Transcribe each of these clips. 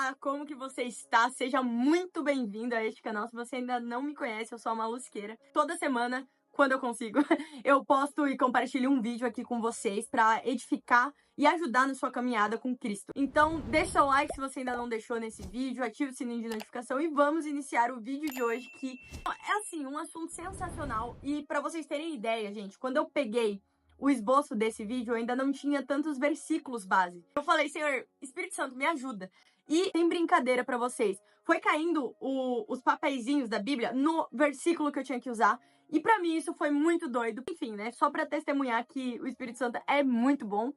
Olá, como que você está? Seja muito bem-vindo a este canal. Se você ainda não me conhece, eu sou a Malusqueira. Toda semana, quando eu consigo, eu posto e compartilho um vídeo aqui com vocês para edificar e ajudar na sua caminhada com Cristo. Então, deixa o like se você ainda não deixou nesse vídeo, ative o sininho de notificação e vamos iniciar o vídeo de hoje, que é assim, um assunto sensacional. E para vocês terem ideia, gente, quando eu peguei o esboço desse vídeo, eu ainda não tinha tantos versículos base. Eu falei, Senhor, Espírito Santo, me ajuda. E sem brincadeira pra vocês, foi caindo os papeizinhos da Bíblia no versículo que eu tinha que usar. E pra mim isso foi muito doido. Enfim, né? Só pra testemunhar que o Espírito Santo é muito bom.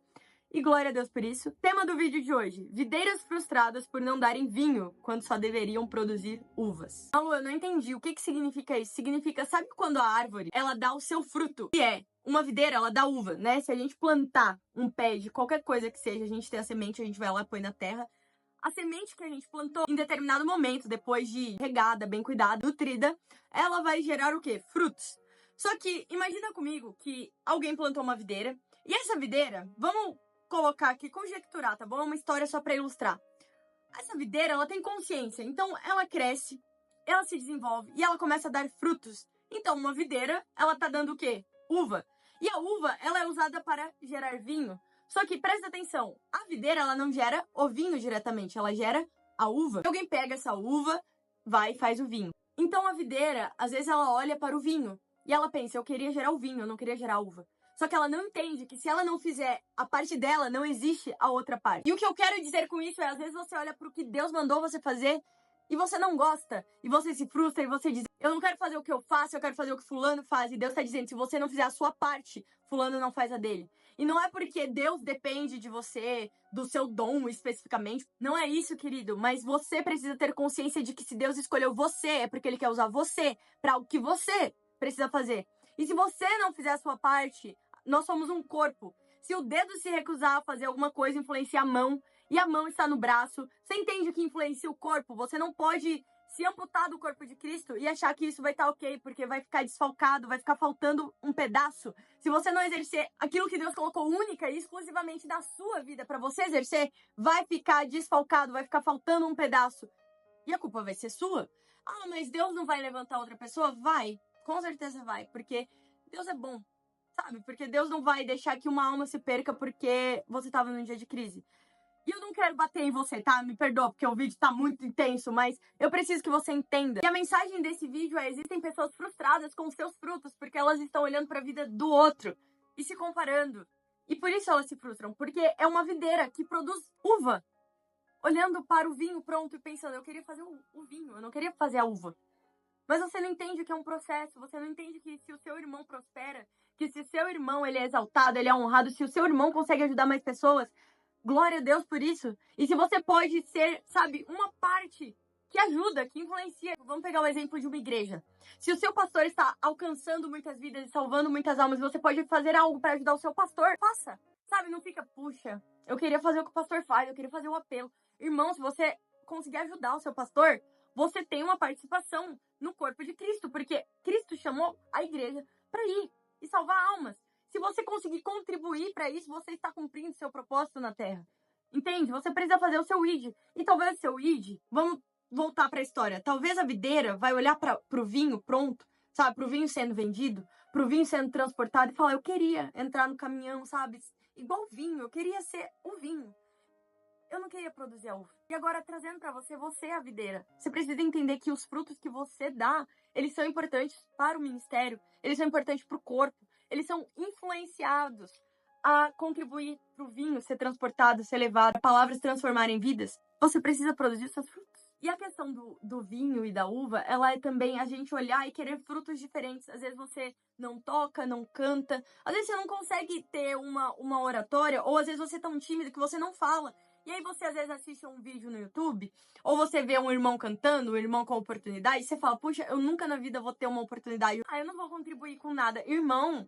E glória a Deus por isso. Tema do vídeo de hoje: videiras frustradas por não darem vinho quando só deveriam produzir uvas. Alô, eu não entendi. O que significa isso? Significa, sabe quando a árvore, ela dá o seu fruto? Que é uma videira, ela dá uva, né? Se a gente plantar um pé de qualquer coisa que seja, a gente tem a semente, a gente vai lá e põe na terra. A semente que a gente plantou em determinado momento, depois de regada, bem cuidada, nutrida, ela vai gerar o quê? Frutos. Só que imagina comigo que alguém plantou uma videira, e essa videira, vamos colocar aqui, conjecturar, tá bom? É uma história só pra ilustrar. Essa videira, ela tem consciência, então ela cresce, ela se desenvolve e ela começa a dar frutos. Então, uma videira, ela tá dando o quê? Uva. E a uva, ela é usada para gerar vinho. Só que, presta atenção, a videira, ela não gera o vinho diretamente, ela gera a uva. Alguém pega essa uva, vai e faz o vinho. Então, a videira, às vezes, ela olha para o vinho e ela pensa, eu queria gerar o vinho, eu não queria gerar a uva. Só que ela não entende que se ela não fizer a parte dela, não existe a outra parte. E o que eu quero dizer com isso é, às vezes você olha para o que Deus mandou você fazer e você não gosta, e você se frustra, e você diz, eu não quero fazer o que eu faço, eu quero fazer o que fulano faz. E Deus está dizendo, se você não fizer a sua parte, fulano não faz a dele. E não é porque Deus depende de você, do seu dom especificamente. Não é isso, querido. Mas você precisa ter consciência de que se Deus escolheu você, é porque Ele quer usar você para o que você precisa fazer. E se você não fizer a sua parte, nós somos um corpo. Se o dedo se recusar a fazer alguma coisa, influencia a mão, e a mão está no braço, você entende que influencia o corpo? Você não pode se amputar do corpo de Cristo e achar que isso vai estar ok, porque vai ficar desfalcado, vai ficar faltando um pedaço. Se você não exercer aquilo que Deus colocou única e exclusivamente da sua vida para você exercer, vai ficar desfalcado, vai ficar faltando um pedaço. E a culpa vai ser sua. Ah, mas Deus não vai levantar outra pessoa? Vai, com certeza vai, porque Deus é bom, sabe? Porque Deus não vai deixar que uma alma se perca porque você estava num dia de crise. E eu não quero bater em você, tá? Me perdoa, porque o vídeo tá muito intenso, mas eu preciso que você entenda. E a mensagem desse vídeo é, existem pessoas frustradas com os seus frutos, porque elas estão olhando para a vida do outro e se comparando. E por isso elas se frustram, porque é uma videira que produz uva, olhando para o vinho pronto e pensando, eu queria fazer o vinho, eu não queria fazer a uva. Mas você não entende que é um processo, você não entende que se o seu irmão prospera, que se o seu irmão ele é exaltado, ele é honrado, se o seu irmão consegue ajudar mais pessoas, glória a Deus por isso. E se você pode ser, sabe, uma parte que ajuda, que influencia. Vamos pegar o exemplo de uma igreja. Se o seu pastor está alcançando muitas vidas e salvando muitas almas, você pode fazer algo para ajudar o seu pastor, faça. Sabe, não fica, puxa, eu queria fazer o que o pastor faz, eu queria fazer o apelo. Irmão, se você conseguir ajudar o seu pastor, você tem uma participação no corpo de Cristo, porque Cristo chamou a igreja para ir e salvar almas. Se você conseguir contribuir para isso, você está cumprindo seu propósito na Terra. Entende? Você precisa fazer o seu id. E talvez o seu id, vamos voltar para a história. Talvez a videira vai olhar para o vinho pronto, sabe? Para o vinho sendo vendido, para o vinho sendo transportado e falar, eu queria entrar no caminhão, sabe? Igual vinho, eu queria ser o vinho. Eu não queria produzir a uva. E agora, trazendo para você, você é a videira. Você precisa entender que os frutos que você dá, eles são importantes para o ministério, eles são importantes para o corpo, eles são influenciados a contribuir para o vinho ser transportado, ser levado, palavras transformarem vidas. Você precisa produzir seus frutos. E a questão do vinho e da uva, ela é também a gente olhar e querer frutos diferentes. Às vezes você não toca, não canta, às vezes você não consegue ter uma oratória, ou às vezes você é tão tímido que você não fala. E aí você às vezes assiste um vídeo no YouTube, ou você vê um irmão cantando, um irmão com oportunidade, e você fala, puxa, eu nunca na vida vou ter uma oportunidade. Ah, eu não vou contribuir com nada. Irmão,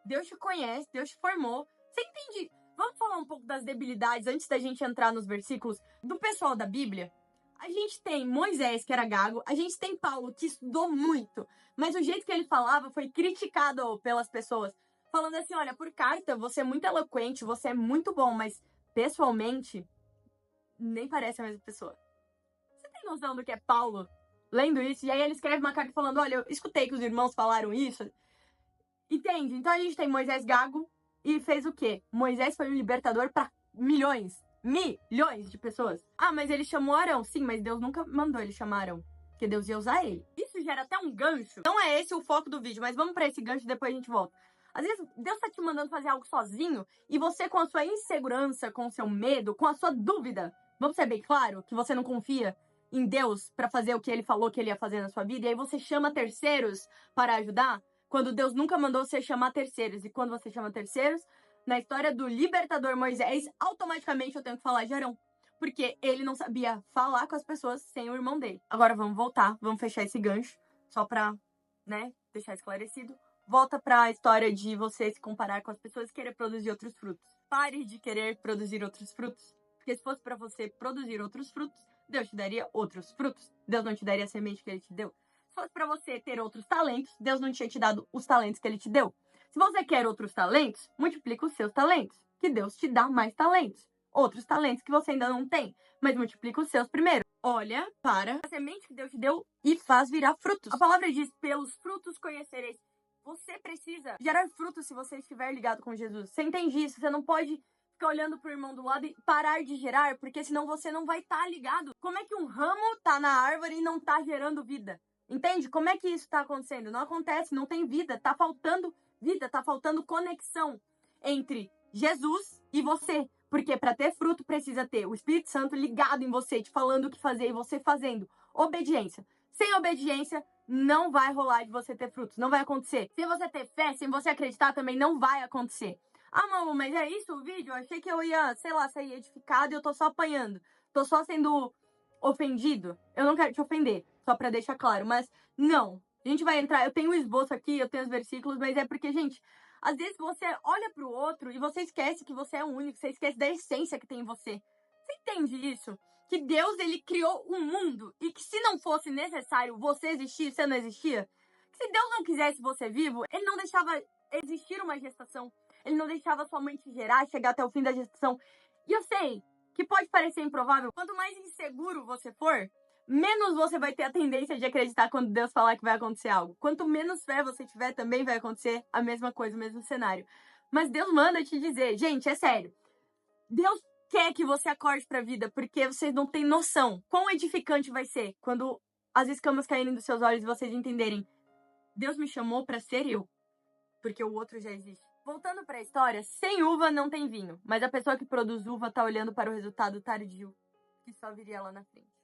Deus te conhece, Deus te formou. Você entende? Vamos falar um pouco das debilidades antes da gente entrar nos versículos do pessoal da Bíblia? A gente tem Moisés, que era gago, a gente tem Paulo, que estudou muito, mas o jeito que ele falava foi criticado pelas pessoas, falando assim, olha, por carta você é muito eloquente, você é muito bom, mas pessoalmente, nem parece a mesma pessoa. Você tem noção do que é Paulo lendo isso? E aí ele escreve uma carta falando, olha, eu escutei que os irmãos falaram isso. Entende? Então a gente tem Moisés gago e fez o quê? Moisés foi um libertador para milhões de pessoas. Ah, mas ele chamou Arão. Sim, mas Deus nunca mandou ele chamar Arão. Porque Deus ia usar ele. Isso gera até um gancho. Não é esse o foco do vídeo, mas vamos pra esse gancho e depois a gente volta. Às vezes, Deus tá te mandando fazer algo sozinho e você com a sua insegurança, com o seu medo, com a sua dúvida, vamos ser bem claro que você não confia em Deus pra fazer o que ele falou que ele ia fazer na sua vida, e aí você chama terceiros para ajudar, quando Deus nunca mandou você chamar terceiros. E quando você chama terceiros, na história do libertador Moisés, automaticamente eu tenho que falar de Arão. Porque ele não sabia falar com as pessoas sem o irmão dele. Agora vamos voltar, vamos fechar esse gancho, só pra, né, deixar esclarecido. Volta pra história de você se comparar com as pessoas e querer produzir outros frutos. Pare de querer produzir outros frutos. Porque se fosse pra você produzir outros frutos, Deus te daria outros frutos. Deus não te daria a semente que ele te deu. Se fosse pra você ter outros talentos, Deus não tinha te dado os talentos que ele te deu. Se você quer outros talentos, multiplica os seus talentos, que Deus te dá mais talentos. Outros talentos que você ainda não tem, mas multiplica os seus primeiro. Olha para a semente que Deus te deu e faz virar frutos. A palavra diz, pelos frutos conhecereis. Você precisa gerar frutos se você estiver ligado com Jesus. Você entende isso? Você não pode ficar olhando pro irmão do lado e parar de gerar, porque senão você não vai estar ligado. Como é que um ramo tá na árvore e não tá gerando vida? Entende? Como é que isso tá acontecendo? Não acontece, não tem vida, tá faltando vida, tá faltando conexão entre Jesus e você. Porque para ter fruto precisa ter o Espírito Santo ligado em você, te falando o que fazer e você fazendo. Obediência. Sem obediência, não vai rolar de você ter frutos. Não vai acontecer. Se você ter fé, sem você acreditar, também não vai acontecer. Ah, Malu, mas é isso o vídeo? Eu achei que eu ia, sei lá, sair edificado e eu tô só apanhando. Tô só sendo ofendido. Eu não quero te ofender, só pra deixar claro. Mas não. A gente vai entrar, eu tenho um esboço aqui, eu tenho os versículos, mas é porque, gente, às vezes você olha pro outro e você esquece que você é único, você esquece da essência que tem em você. Você entende isso? Que Deus, ele criou um mundo e que se não fosse necessário você existir, você não existia. Se Deus não quisesse você vivo, ele não deixava existir uma gestação. Ele não deixava sua mãe te gerar, chegar até o fim da gestação. E eu sei que pode parecer improvável. Quanto mais inseguro você for, menos você vai ter a tendência de acreditar quando Deus falar que vai acontecer algo. Quanto menos fé você tiver, também vai acontecer a mesma coisa, o mesmo cenário. Mas Deus manda te dizer, gente, é sério. Deus quer que você acorde pra vida, porque vocês não têm noção quão edificante vai ser quando as escamas caírem dos seus olhos e vocês entenderem. Deus me chamou pra ser eu, porque o outro já existe. Voltando pra história, sem uva não tem vinho, mas a pessoa que produz uva tá olhando para o resultado tardio, que só viria lá na frente.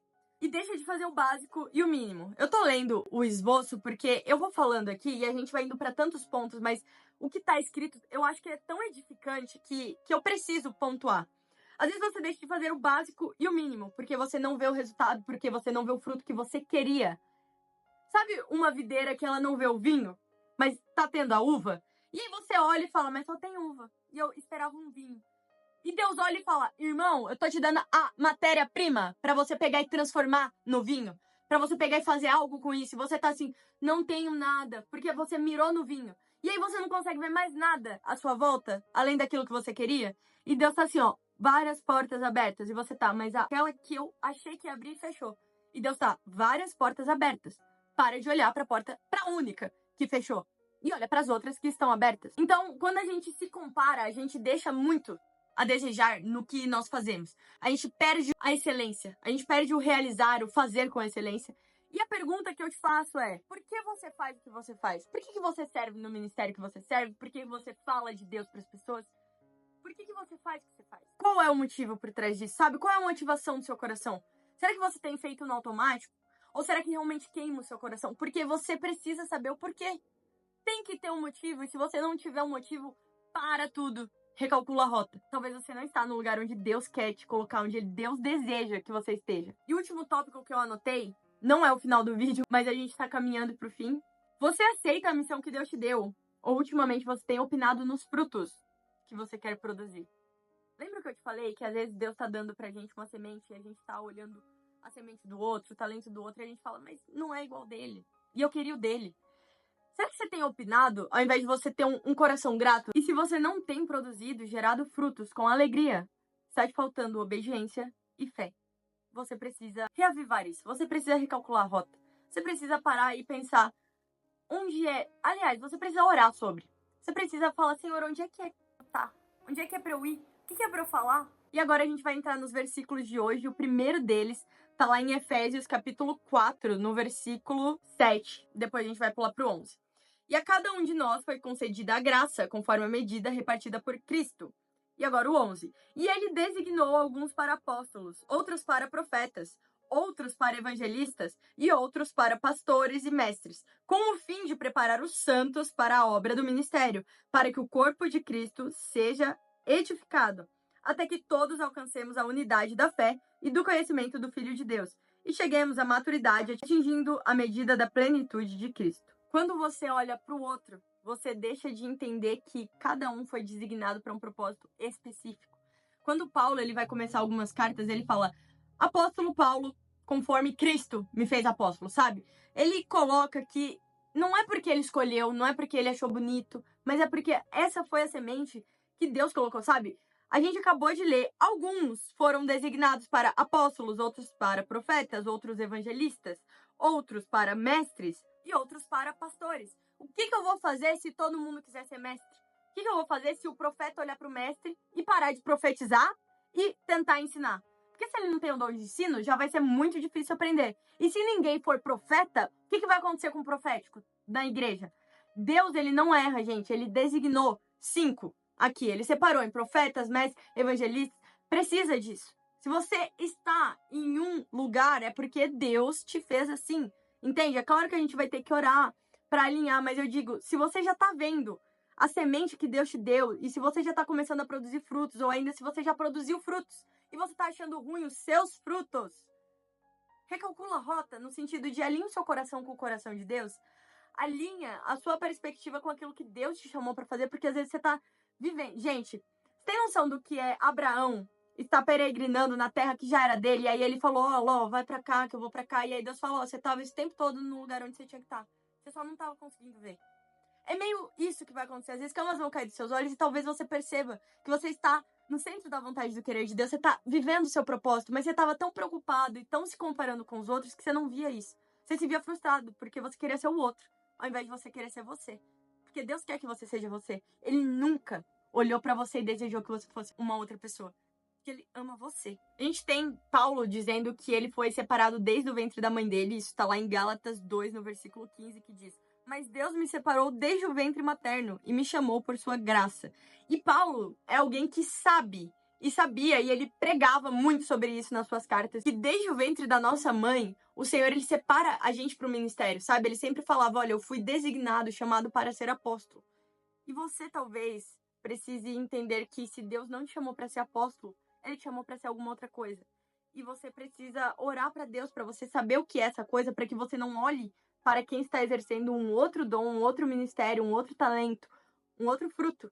E deixa de fazer o básico e o mínimo. Eu tô lendo o esboço porque eu vou falando aqui e a gente vai indo pra tantos pontos, mas o que tá escrito eu acho que é tão edificante que eu preciso pontuar. Às vezes você deixa de fazer o básico e o mínimo, porque você não vê o resultado, porque você não vê o fruto que você queria. Sabe uma videira que ela não vê o vinho, mas tá tendo a uva? E aí você olha e fala, mas só tem uva. E eu esperava um vinho. E Deus olha e fala, irmão, eu tô te dando a matéria-prima pra você pegar e transformar no vinho. Pra você pegar e fazer algo com isso. E você tá assim, não tenho nada, porque você mirou no vinho. E aí você não consegue ver mais nada à sua volta, além daquilo que você queria. E Deus tá assim, ó, várias portas abertas. E você tá, mas aquela que eu achei que ia abrir, fechou. E Deus tá, várias portas abertas. Para de olhar pra porta, pra única que fechou. E olha pras outras que estão abertas. Então, quando a gente se compara, a gente deixa muito a desejar no que nós fazemos. A gente perde a excelência. A gente perde o realizar, o fazer com excelência. E a pergunta que eu te faço é, por que você faz o que você faz? Por que você serve no ministério que você serve? Por que você fala de Deus para as pessoas? Por que você faz o que você faz? Qual é o motivo por trás disso, sabe? Qual é a motivação do seu coração? Será que você tem feito no automático? Ou será que realmente queima o seu coração? Porque você precisa saber o porquê. Tem que ter um motivo, e se você não tiver um motivo, para tudo. Recalcula a rota. Talvez você não está no lugar onde Deus quer te colocar, onde Deus deseja que você esteja. E o último tópico que eu anotei, não é o final do vídeo, mas a gente está caminhando pro fim. Você aceita a missão que Deus te deu? Ou ultimamente você tem opinado nos frutos que você quer produzir? Lembra que eu te falei que às vezes Deus tá dando pra gente uma semente e a gente tá olhando a semente do outro, o talento do outro, e a gente fala, mas não é igual dele. E eu queria o dele. Será que você tem opinado ao invés de você ter um coração grato? E se você não tem produzido, gerado frutos com alegria, está te faltando obediência e fé. Você precisa reavivar isso. Você precisa recalcular a rota. Você precisa parar e pensar onde é... Aliás, você precisa orar sobre. Você precisa falar, Senhor, onde é que é? Tá. Onde é que é pra eu ir? O que é pra eu falar? E agora a gente vai entrar nos versículos de hoje. O primeiro deles tá lá em Efésios, capítulo 4, no versículo 7. Depois a gente vai pular pro 11. E a cada um de nós foi concedida a graça, conforme a medida repartida por Cristo. E agora o 11. E ele designou alguns para apóstolos, outros para profetas, outros para evangelistas e outros para pastores e mestres, com o fim de preparar os santos para a obra do ministério, para que o corpo de Cristo seja edificado, até que todos alcancemos a unidade da fé e do conhecimento do Filho de Deus, e cheguemos à maturidade, atingindo a medida da plenitude de Cristo. Quando você olha para o outro, você deixa de entender que cada um foi designado para um propósito específico. Quando Paulo ele vai começar algumas cartas, ele fala, apóstolo Paulo, conforme Cristo me fez apóstolo, sabe? Ele coloca que não é porque ele escolheu, não é porque ele achou bonito, mas é porque essa foi a semente que Deus colocou, sabe? A gente acabou de ler, alguns foram designados para apóstolos, outros para profetas, outros evangelistas, outros para mestres e outros para pastores. O que eu vou fazer se todo mundo quiser ser mestre? O que eu vou fazer se o profeta olhar para o mestre e parar de profetizar e tentar ensinar? Porque se ele não tem o dom de ensino, já vai ser muito difícil aprender. E se ninguém for profeta, o que vai acontecer com o profético na igreja? Deus, ele não erra, gente. Ele designou 5 aqui. Ele separou em profetas, mestres, evangelistas. Precisa disso. Se você está em um lugar, é porque Deus te fez assim. Entende? É claro que a gente vai ter que orar para alinhar, mas eu digo, se você já está vendo a semente que Deus te deu, e se você já está começando a produzir frutos, ou ainda se você já produziu frutos, e você está achando ruim os seus frutos, recalcula a rota, no sentido de alinha o seu coração com o coração de Deus, alinha a sua perspectiva com aquilo que Deus te chamou para fazer, porque às vezes você está vivendo... Gente, você tem noção do que é Abraão estar peregrinando na terra que já era dele, e aí ele falou, ó, Ló, vai para cá, que eu vou para cá, e aí Deus falou, ó, você estava esse tempo todo no lugar onde você tinha que estar, você só não estava conseguindo ver. É meio isso que vai acontecer. Às vezes camas vão cair dos seus olhos e talvez você perceba que você está no centro da vontade do querer de Deus. Você está vivendo o seu propósito, mas você estava tão preocupado e tão se comparando com os outros que você não via isso. Você se via frustrado porque você queria ser o outro, ao invés de você querer ser você. Porque Deus quer que você seja você. Ele nunca olhou para você e desejou que você fosse uma outra pessoa. Porque ele ama você. A gente tem Paulo dizendo que ele foi separado desde o ventre da mãe dele. Isso está lá em Gálatas 2, no versículo 15, que diz: mas Deus me separou desde o ventre materno e me chamou por sua graça. E Paulo é alguém que sabe e sabia, e ele pregava muito sobre isso nas suas cartas, que desde o ventre da nossa mãe, o Senhor, ele separa a gente para o ministério, sabe? Ele sempre falava, olha, eu fui designado, chamado para ser apóstolo. E você talvez precise entender que se Deus não te chamou para ser apóstolo, ele te chamou para ser alguma outra coisa. E você precisa orar para Deus, para você saber o que é essa coisa, para que você não olhe para quem está exercendo um outro dom, um outro ministério, um outro talento, um outro fruto.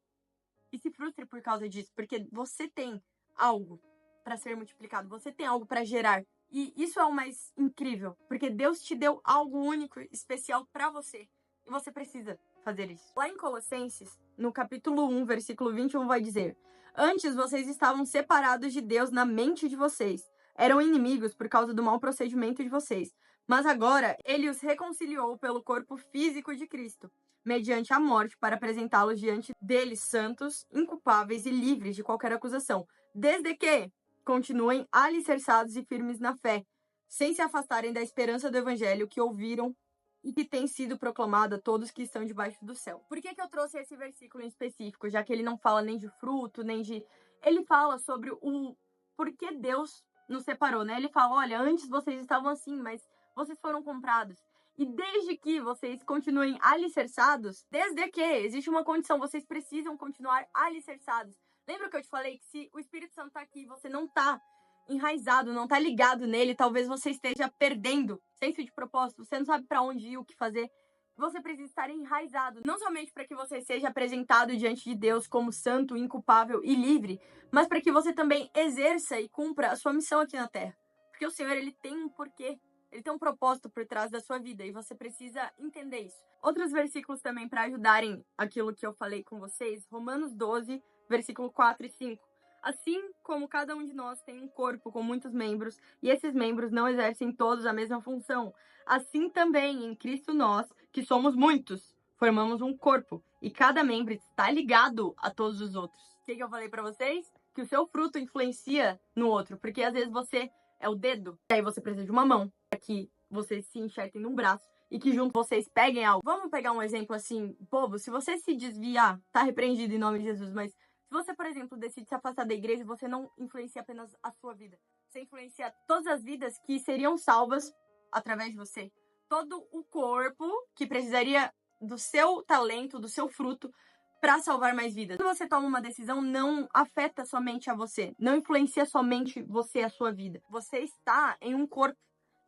E se frustre por causa disso, porque você tem algo para ser multiplicado, você tem algo para gerar. E isso é o mais incrível, porque Deus te deu algo único, especial para você. E você precisa fazer isso. Lá em Colossenses, no capítulo 1, versículo 21, vai dizer: antes vocês estavam separados de Deus na mente de vocês. Eram inimigos por causa do mau procedimento de vocês. Mas agora ele os reconciliou pelo corpo físico de Cristo, mediante a morte, para apresentá-los diante deles santos, inculpáveis e livres de qualquer acusação, desde que continuem alicerçados e firmes na fé, sem se afastarem da esperança do evangelho que ouviram e que tem sido proclamado a todos que estão debaixo do céu. Por que eu trouxe esse versículo em específico? Já que ele não fala nem de fruto, nem de... Ele fala sobre o porquê Deus nos separou, né? Ele fala, olha, antes vocês estavam assim, mas vocês foram comprados. E desde que vocês continuem alicerçados, desde que existe uma condição, vocês precisam continuar alicerçados. Lembra que eu te falei que se o Espírito Santo tá aqui e você não tá enraizado, não tá ligado nele, talvez você esteja perdendo senso de propósito, você não sabe para onde ir, o que fazer. Você precisa estar enraizado, não somente para que você seja apresentado diante de Deus como santo, inculpável e livre, mas para que você também exerça e cumpra a sua missão aqui na Terra. Porque o Senhor, ele tem um porquê. Ele tem um propósito por trás da sua vida e você precisa entender isso. Outros versículos também para ajudarem aquilo que eu falei com vocês. Romanos 12, versículo 4 e 5. Assim como cada um de nós tem um corpo com muitos membros, e esses membros não exercem todos a mesma função, assim também em Cristo nós, que somos muitos, formamos um corpo, e cada membro está ligado a todos os outros. O que eu falei pra vocês? Que o seu fruto influencia no outro, porque às vezes você é o dedo, e aí você precisa de uma mão, para que vocês se enxertem num braço, e que juntos vocês peguem algo. Vamos pegar um exemplo assim, bobo, se você se desviar, tá repreendido em nome de Jesus, mas se você, por exemplo, decide se afastar da igreja, você não influencia apenas a sua vida. Você influencia todas as vidas que seriam salvas através de você. Todo o corpo que precisaria do seu talento, do seu fruto, para salvar mais vidas. Quando você toma uma decisão, não afeta somente a você. Não influencia somente você, a sua vida. Você está em um corpo.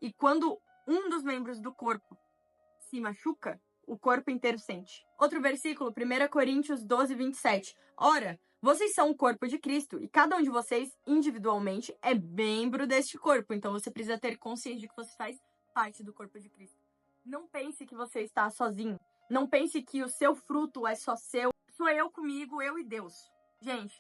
E quando um dos membros do corpo se machuca, o corpo inteiro sente. Outro versículo, 1 Coríntios 12, 27. Ora, vocês são o corpo de Cristo e cada um de vocês, individualmente, é membro deste corpo. Então você precisa ter consciência de que você faz parte do corpo de Cristo. Não pense que você está sozinho. Não pense que o seu fruto é só seu. Sou eu comigo, eu e Deus. Gente,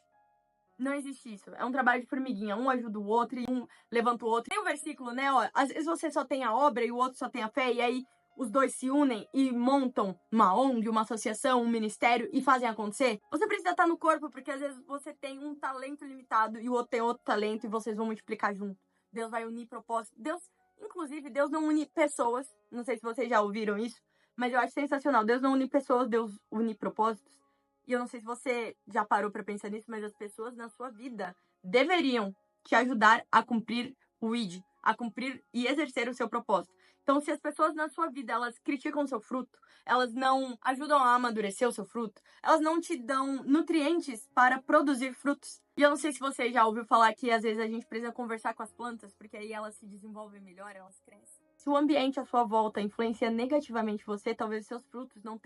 não existe isso. É um trabalho de formiguinha. Um ajuda o outro e um levanta o outro. Tem um versículo, né? Ó, às vezes você só tem a obra e o outro só tem a fé. E aí os dois se unem e montam uma ONG, uma associação, um ministério e fazem acontecer. Você precisa estar no corpo, porque às vezes você tem um talento limitado e o outro tem outro talento e vocês vão multiplicar junto. Deus vai unir propósitos. Inclusive, Deus não une pessoas. Não sei se vocês já ouviram isso, mas eu acho sensacional. Deus não une pessoas, Deus une propósitos. E eu não sei se você já parou para pensar nisso, mas as pessoas na sua vida deveriam te ajudar a cumprir o ID, a cumprir e exercer o seu propósito. Então, se as pessoas na sua vida, elas criticam o seu fruto, elas não ajudam a amadurecer o seu fruto, elas não te dão nutrientes para produzir frutos. E eu não sei se você já ouviu falar que às vezes a gente precisa conversar com as plantas, porque aí elas se desenvolvem melhor, elas crescem. Se o ambiente à sua volta influencia negativamente você, talvez seus frutos não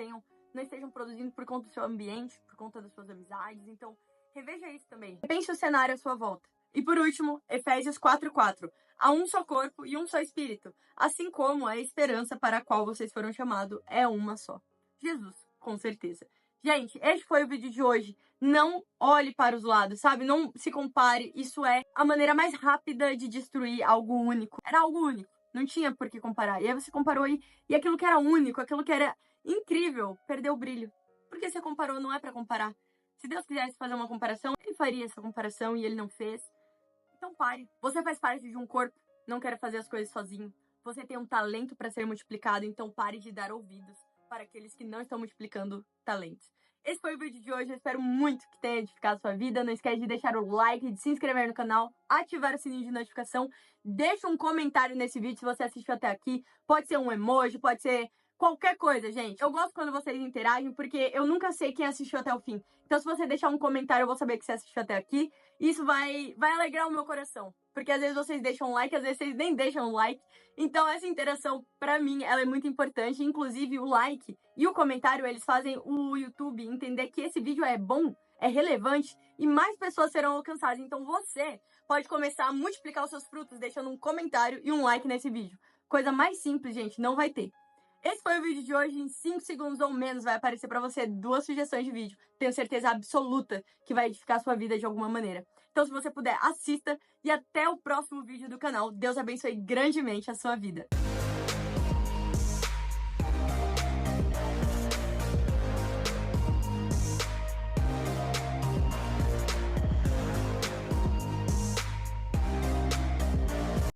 estejam produzindo por conta do seu ambiente, por conta das suas amizades. Então, reveja isso também. Pense o cenário à sua volta. E por último, Efésios 4:4. Há um só corpo e um só espírito, assim como a esperança para a qual vocês foram chamados é uma só. Jesus, com certeza. Gente, este foi o vídeo de hoje. Não olhe para os lados, sabe? Não se compare. Isso é a maneira mais rápida de destruir algo único. Era algo único. Não tinha por que comparar. E aí você comparou e aquilo que era único, aquilo que era incrível, perdeu o brilho. Porque você comparou, não é para comparar. Se Deus quisesse fazer uma comparação, ele faria essa comparação e ele não fez. Então pare. Você faz parte de um corpo, não quer fazer as coisas sozinho. Você tem um talento para ser multiplicado, então pare de dar ouvidos para aqueles que não estão multiplicando talentos. Esse foi o vídeo de hoje, eu espero muito que tenha edificado a sua vida. Não esquece de deixar o like, de se inscrever no canal, ativar o sininho de notificação. Deixa um comentário nesse vídeo se você assistiu até aqui. Pode ser um emoji, pode ser qualquer coisa, gente. Eu gosto quando vocês interagem, porque eu nunca sei quem assistiu até o fim. Então, se você deixar um comentário, eu vou saber que você assistiu até aqui. Isso vai alegrar o meu coração. Porque às vezes vocês deixam um like, às vezes vocês nem deixam um like. Então, essa interação, pra mim, ela é muito importante. Inclusive, o like e o comentário, eles fazem o YouTube entender que esse vídeo é bom, é relevante e mais pessoas serão alcançadas. Então, você pode começar a multiplicar os seus frutos deixando um comentário e um like nesse vídeo. Coisa mais simples, gente, não vai ter. Esse foi o vídeo de hoje. Em 5 segundos ou menos vai aparecer pra você 2 sugestões de vídeo. Tenho certeza absoluta que vai edificar a sua vida de alguma maneira. Então, se você puder, assista e até o próximo vídeo do canal. Deus abençoe grandemente a sua vida.